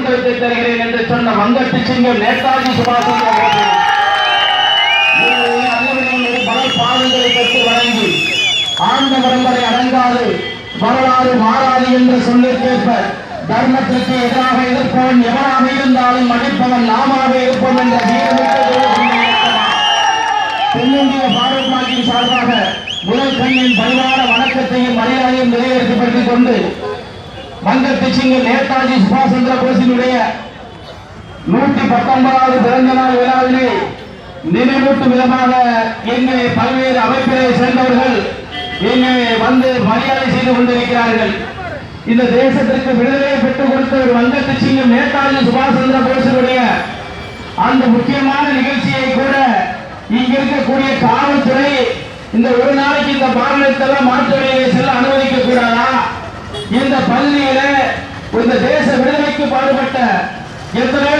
சுதந்திரத்தை தருகிறேன் என்று சொன்ன வங்கத்து சிங்கம் நேதாஜி சுபாஷ் சந்திர போஸ் பல பாதங்களை பெற்று வழங்கி ஆண்ட பரம்பரை அடங்காது வரலாறு மாறாது என்ற சொல்லிற்கேற்ப தர்மத்திற்கு எதிராக எதிர்ப்பவன் எவனாக இருந்தாலும் அடிப்பவன் நாமாக இருப்போம் என்ற தென்னிந்திய பாரத் நாட்டின் சார்பாக முதல் கண்ணின் பரிவார வணக்கத்தையும் மரியாதையும் நிறைவேற்றப்பட்டுக் கொண்டு வங்கத்து சிங்கம் நேதாஜி சுபாஷ் சந்திர போஸினுடைய 119வது பிறந்த நாள் விழாவிலே நினைவூட்டும் விதமாக இங்கே பல்வேறு அமைப்பினை சேர்ந்தவர்கள் இங்கே வந்து மரியாதை செய்து கொண்டிருக்கிறார்கள். இந்த தேசத்திற்கு விடுதலை பெற்றுக் கொடுத்த ஒரு வங்கத்து சிங்கம் நேதாஜி சுபாஷ் சந்திர போஸினுடைய அந்த முக்கியமான நிகழ்ச்சியை கூட இங்க இருக்கக்கூடிய காவல்துறை இந்த ஒரு நாளைக்கு இந்த பாரதத்தெல்லாம் மாற்று வழியை செல்ல அனுமதிக்க கூடாதா? இந்த பள்ளியில இந்த தேச விடுதலைக்கு பாடுபட்ட எத்தனையோ